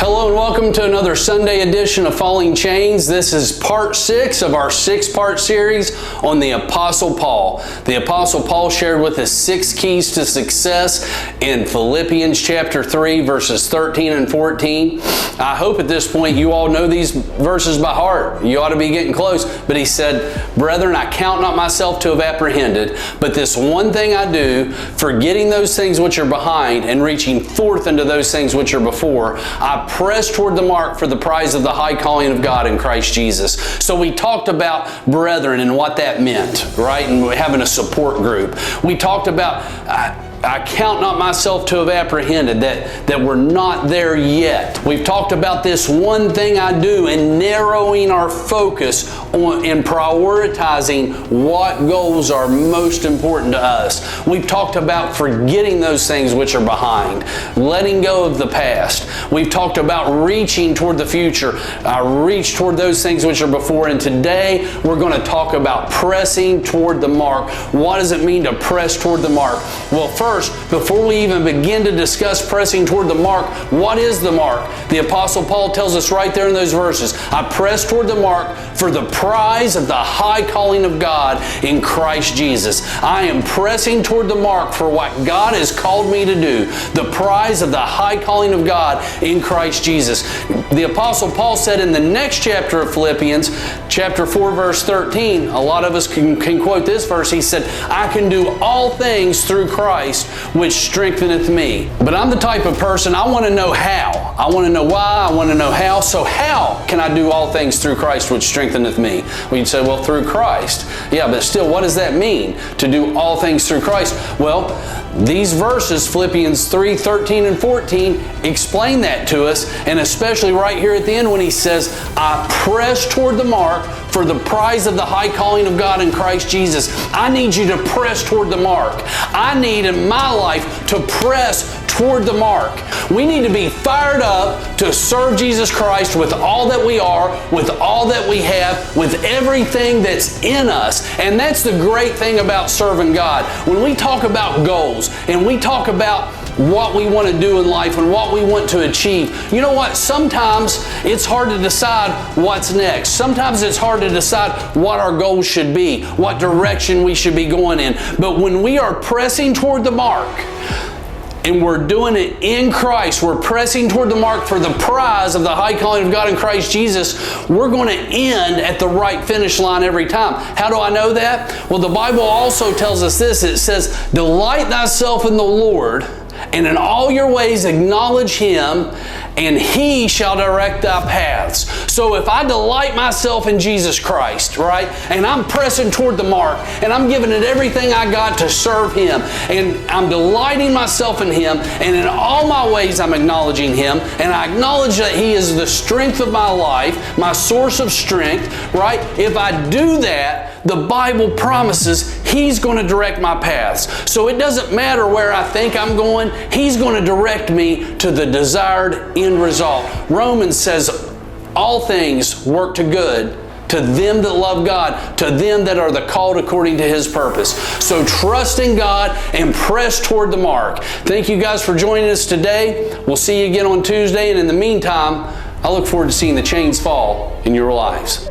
Hello and welcome to another Sunday edition of Falling Chains. This is part 6 of our 6-part series on the Apostle Paul. The Apostle Paul shared with us 6 keys to success in Philippians chapter 3 verses 13 and 14. I hope at this point you all know these verses by heart. You ought to be getting close. But he said, "Brethren, I count not myself to have apprehended, but this one thing I do, forgetting those things which are behind and reaching forth into those things which are before, I press toward the mark for the prize of the high calling of God in Christ Jesus." So we talked about brethren and what that meant, right? And having a support group. We talked about I count not myself to have apprehended, that we're not there yet. We've talked about this one thing I do and narrowing our focus on and prioritizing what goals are most important to us. We've talked about forgetting those things which are behind, letting go of the past. We've talked about reaching toward the future, reach toward those things which are before. And today we're going to talk about pressing toward the mark. What does it mean to press toward the mark? Well, first, before we even begin to discuss pressing toward the mark, what is the mark? The Apostle Paul tells us right there in those verses, I press toward the mark for the prize of the high calling of God in Christ Jesus. I am pressing toward the mark for what God has called me to do, the prize of the high calling of God in Christ Jesus. The Apostle Paul said in the next chapter of Philippians, chapter 4, verse 13, a lot of us can quote this verse. He said, I can do all things through Christ, which strengtheneth me. But I'm the type of person, I want to know how. I want to know why, I want to know how. So how can I do all things through Christ, which strengtheneth me? We'd say, well, through Christ. Yeah, but still, what does that mean, to do all things through Christ? Well, these verses, Philippians 3, 13 and 14, explain that to us, and especially right here at the end when he says, I press toward the mark for the prize of the high calling of God in Christ Jesus. I need you to press toward the mark. I need in my life to press toward the mark. We need to be fired up to serve Jesus Christ with all that we are, with all that we have, with everything that's in us. And that's the great thing about serving God. When we talk about goals and we talk about what we want to do in life and what we want to achieve, you know what? Sometimes it's hard to decide what's next. Sometimes it's hard to decide what our goals should be, what direction we should be going in. But when we are pressing toward the mark, and we're doing it in Christ, we're pressing toward the mark for the prize of the high calling of God in Christ Jesus, we're going to end at the right finish line every time. How do I know that? Well, the Bible also tells us this. It says, delight thyself in the Lord, and in all your ways acknowledge Him, and He shall direct thy paths. So if I delight myself in Jesus Christ, right, and I'm pressing toward the mark, and I'm giving it everything I got to serve Him, and I'm delighting myself in Him, and in all my ways I'm acknowledging Him, and I acknowledge that He is the strength of my life, my source of strength, right? If I do that, the Bible promises He's going to direct my paths. So it doesn't matter where I think I'm going, He's going to direct me to the desired end result. Romans says all things work to good to them that love God, to them that are the called according to His purpose. So trust in God and press toward the mark. Thank you guys for joining us today. We'll see you again on Tuesday, and in the meantime, I look forward to seeing the chains fall in your lives.